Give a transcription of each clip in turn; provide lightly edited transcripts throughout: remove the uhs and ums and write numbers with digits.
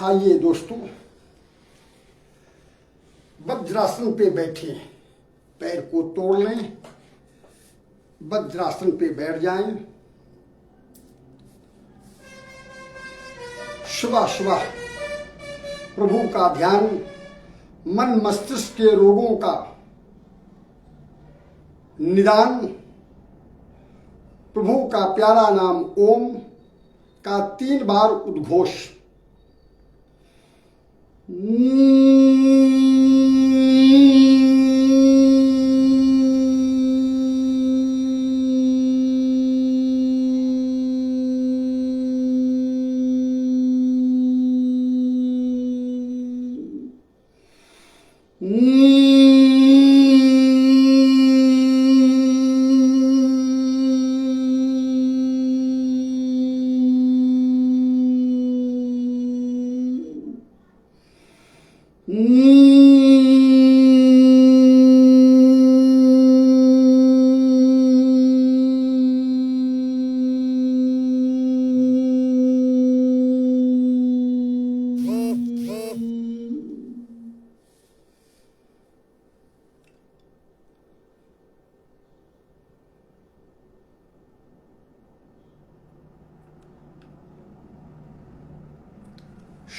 आइए दोस्तों, वज्रासन पे बैठे, पैर को तोड़ लें, वज्रासन पे बैठ जाएं। सुबह सुबह प्रभु का ध्यान, मन मस्तिष्क के रोगों का निदान, प्रभु का प्यारा नाम ओम का 3 बार उद्घोष।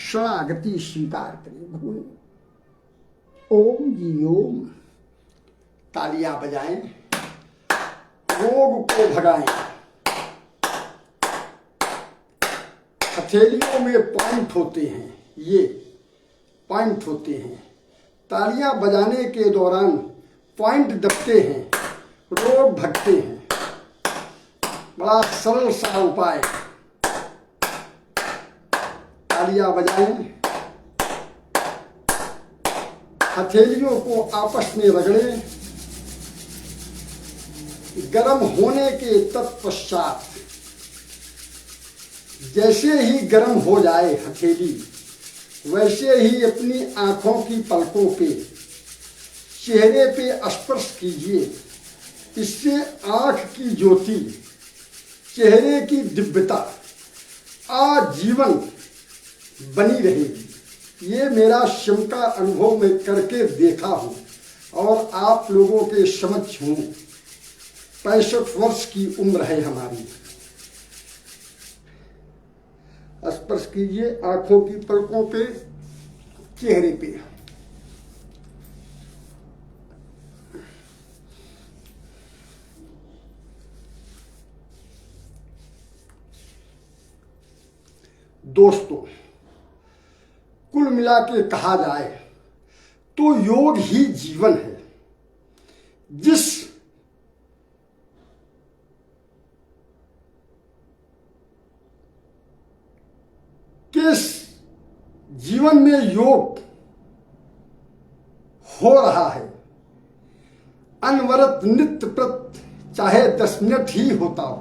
शरणागति स्वीकार करें भगवान। ओम जी ओम। तालियां बजाएं, रोग को भगाएं। हथेलियों में पॉइंट होते हैं, ये पॉइंट होते हैं। तालियां बजाने के दौरान पॉइंट दबते हैं, रोग भगते हैं। बड़ा सरल सा उपाय। तालियां बजाएं, हथेलियों को आपस में रगड़ें। गर्म होने के तत्पश्चात जैसे ही गर्म हो जाए हथेली, वैसे ही अपनी आंखों की पलकों पे, चेहरे पे स्पर्श कीजिए। इससे आंख की ज्योति, चेहरे की दिव्यता आजीवन बनी रहेगी। ये मेरा शिव का अनुभव मैं करके देखा हूं और आप लोगों के समक्ष हूं। 65 वर्ष की उम्र है हमारी। स्पर्श कीजिए आंखों की पलकों पे, चेहरे पे। दोस्तों, कुल मिला के कहा जाए तो योग ही जीवन है। जिस के जीवन में योग हो रहा है, अनवरत नित्य प्रत चाहे 10 मिनट ही होता हो,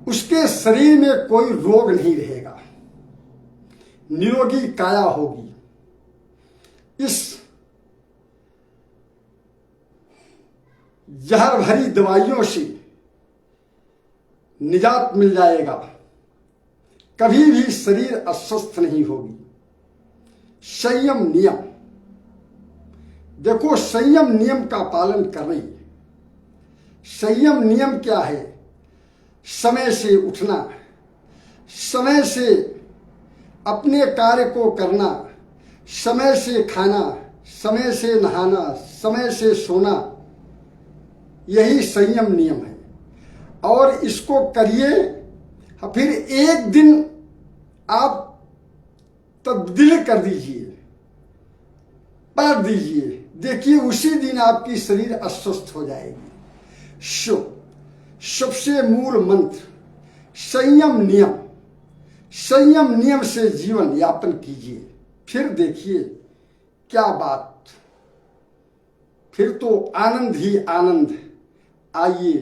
उसके शरीर में कोई रोग नहीं रहेगा, निरोगी काया होगी। इस जहर भरी दवाइयों से निजात मिल जाएगा। कभी भी शरीर अस्वस्थ नहीं होगी। संयम नियम, देखो संयम नियम का पालन कर रही है। संयम नियम क्या है? समय से उठना, समय से अपने कार्य को करना, समय से खाना, समय से नहाना, समय से सोना, यही संयम नियम है। और इसको करिए, फिर एक दिन आप तब्दील कर दीजिए, पलट दीजिए, देखिए उसी दिन आपकी शरीर अस्वस्थ हो जाएगी। सबसे मूल मंत्र संयम नियम। संयम नियम से जीवन यापन कीजिए, फिर देखिए क्या बात, फिर तो आनंद ही आनंद। आइए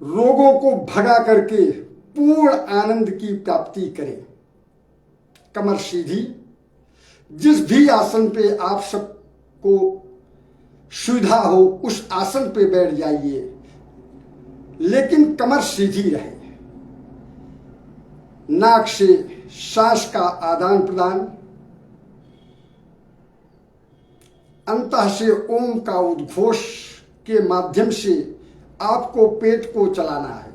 रोगों को भगा करके पूर्ण आनंद की प्राप्ति करें। कमर सीधी, जिस भी आसन पे आप सबको सुविधा हो उस आसन पे बैठ जाइए, लेकिन कमर सीधी रहे। नाक से सांस का आदान प्रदान, अंतः से ओम का उद्घोष के माध्यम से आपको पेट को चलाना है।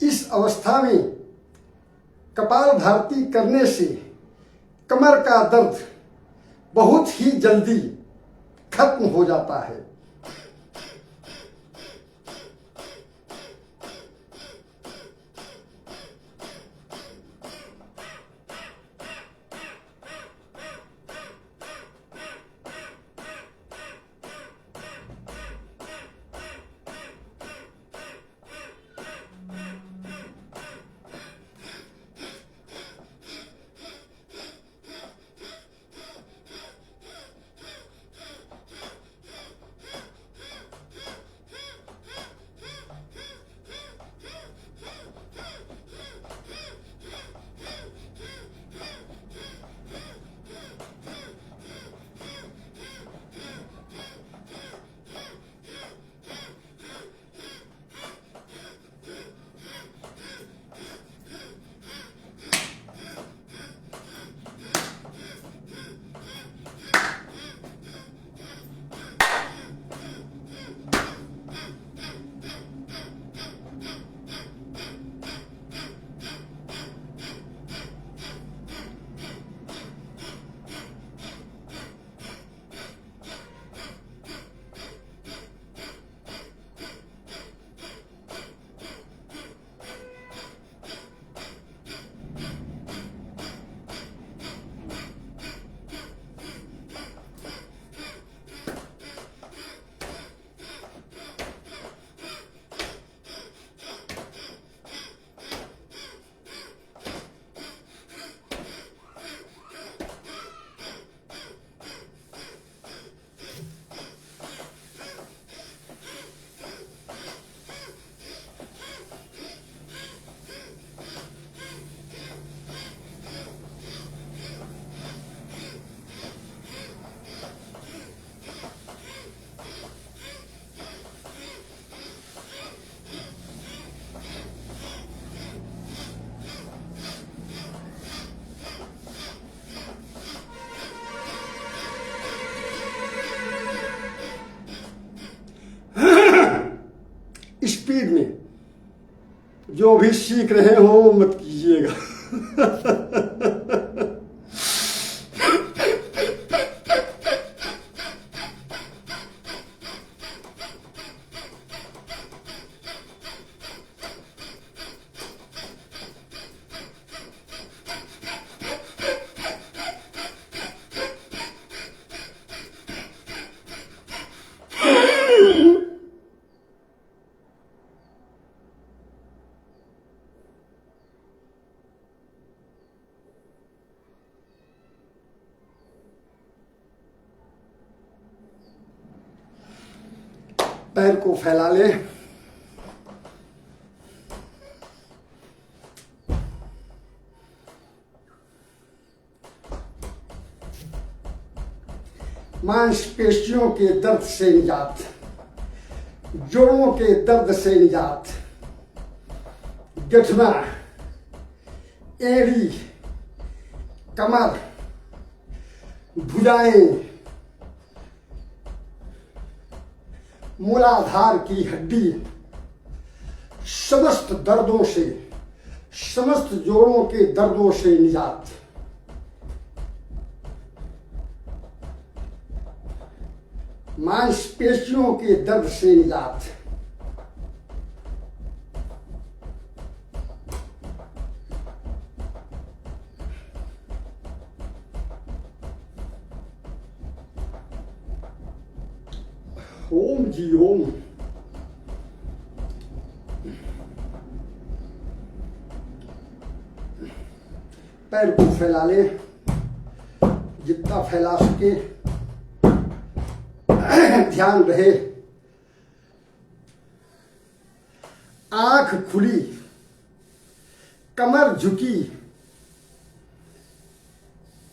इस अवस्था में कपालभाति करने से कमर का दर्द बहुत ही जल्दी खत्म हो जाता है। स्पीड में। जो भी सीख रहे हो वो मत कीजिएगा। पैर को फैला ले। मांसपेशियों के दर्द से निजात, जोड़ों के दर्द से निजात, गठना, एड़ी, कमर, भुजाएं, मूलाधार की हड्डी, समस्त दर्दों से, समस्त जोड़ों के दर्दों से निजात। मांसपेशियों के दर्द से निजात। ओम जी ओम। पैर को फैला ले, जितना फैला सके। ध्यान रहे, आंख खुली, कमर झुकी,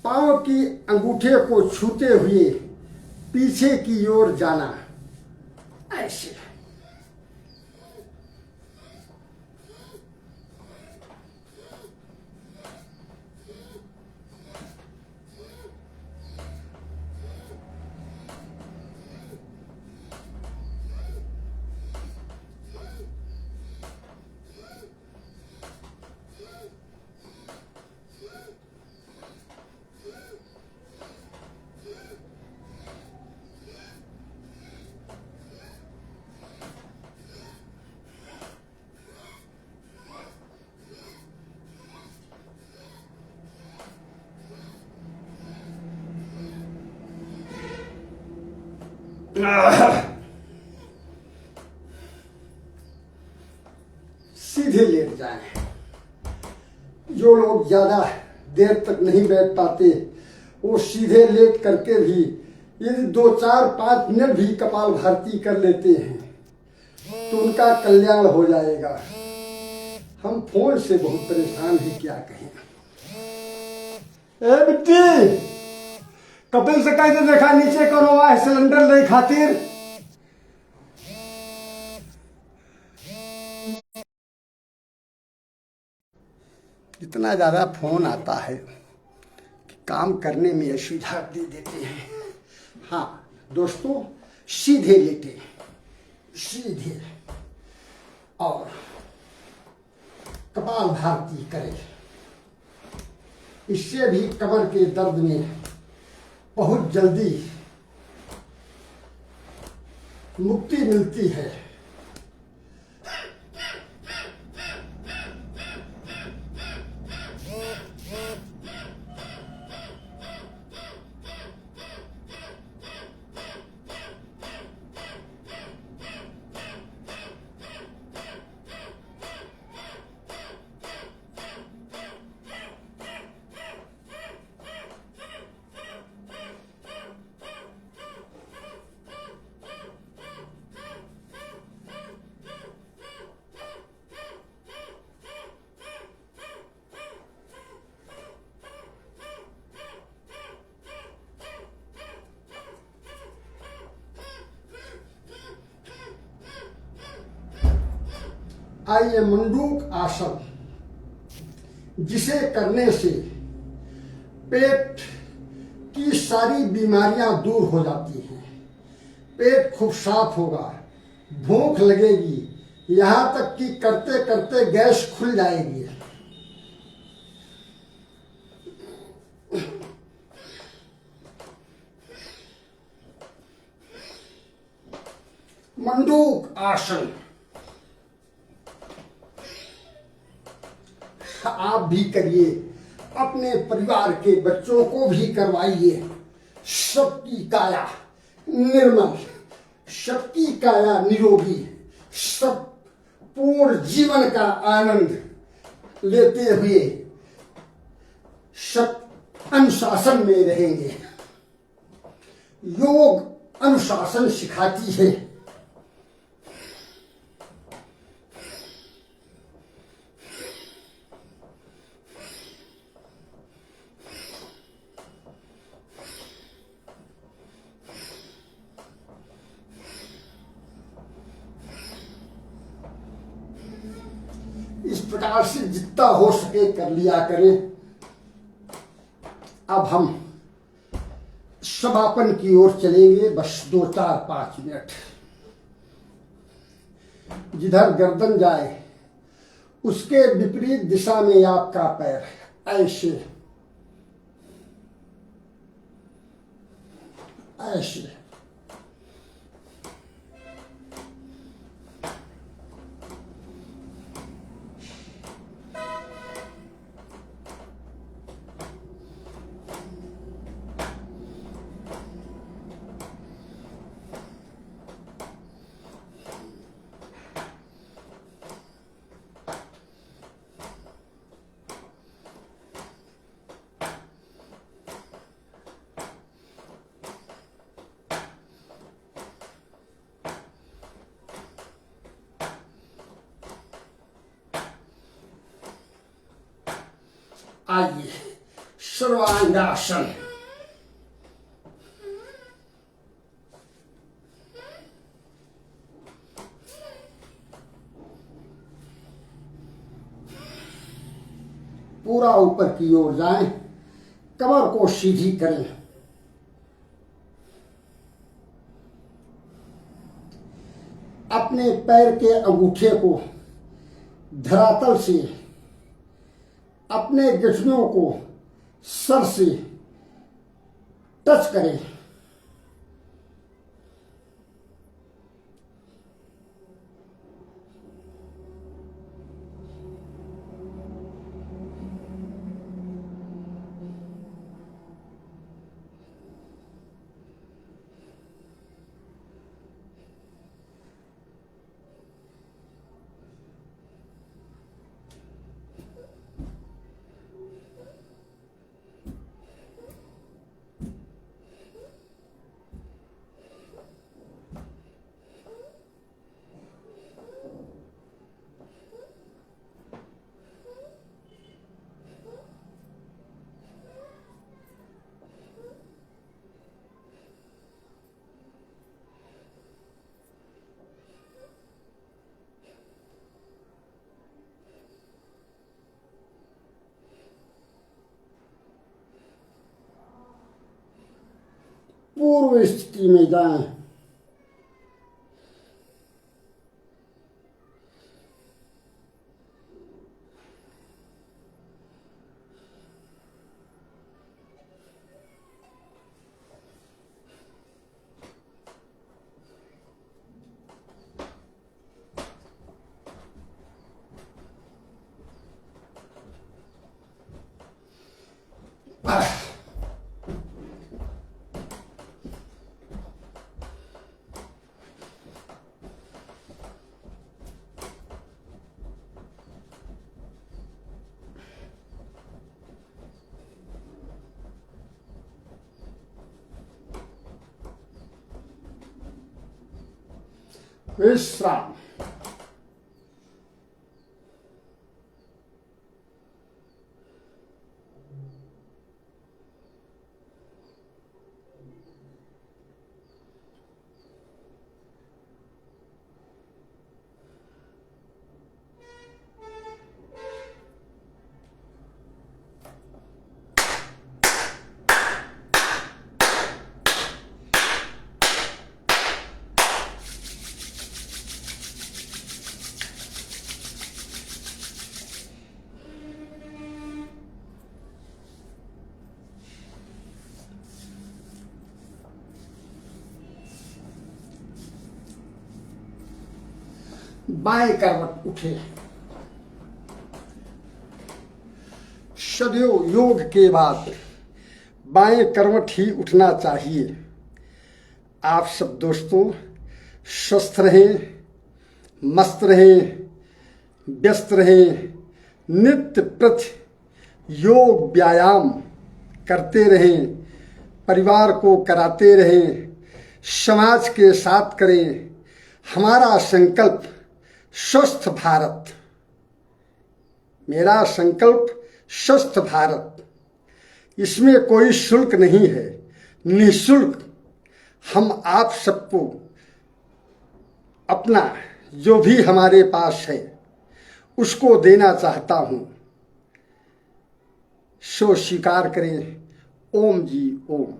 पांव की अंगूठे को छूते हुए पीछे की ओर जाना, ऐसे। सीधे लेट जाएं। जो लोग ज्यादा देर तक नहीं बैठ पाते वो सीधे लेट करके भी यदि 2, 4, 5 मिनट भी कपाल भारती कर लेते हैं तो उनका कल्याण हो जाएगा। हम फोन से बहुत परेशान हैं, क्या कहें। ए बिट्टी, कपिल से कैसे देखा नीचे करो है सिलेंडर ले खातिर। इतना ज्यादा फोन आता है कि काम करने में असुविधा दे देते हैं। हाँ दोस्तों, सीधे लेटे, सीधे, और कपाल भारती करें। इससे भी कमर के दर्द में बहुत जल्दी मुक्ति मिलती है। आइए मंडूक आसन, जिसे करने से पेट की सारी बीमारियां दूर हो जाती हैं। पेट खूब साफ होगा, भूख लगेगी, यहां तक कि करते करते गैस खुल जाएगी। मंडूक आसन आप भी करिए, अपने परिवार के बच्चों को भी करवाइए। सबकी काया निर्मल, सबकी काया निरोगी, सब पूर्ण जीवन का आनंद लेते हुए सब अनुशासन में रहेंगे। योग अनुशासन सिखाती है। इस प्रकार से जितना हो सके कर लिया करें। अब हम समापन की ओर चलेंगे, बस 2-4-5 मिनट। जिधर गर्दन जाए उसके विपरीत दिशा में आपका पैर ऐसे ऐसे। आइए सर्वांगासन। पूरा ऊपर की ओर जाएं, कमर को सीधी करें। अपने पैर के अंगूठे को धरातल से, अपने घुटनों को सर से टच करें। पूर्व स्थिति में जाएं। विश्राम। बाएं करवट उठे। सदैव योग के बाद बाएं करवट ही उठना चाहिए। आप सब दोस्तों स्वस्थ रहें, मस्त रहें, व्यस्त रहें, नित्य प्रति योग व्यायाम करते रहें, परिवार को कराते रहें, समाज के साथ करें। हमारा संकल्प स्वस्थ भारत, मेरा संकल्प स्वस्थ भारत। इसमें कोई शुल्क नहीं है, निःशुल्क हम आप सबको अपना जो भी हमारे पास है उसको देना चाहता हूं। सो स्वीकार करें। ओम जी ओम।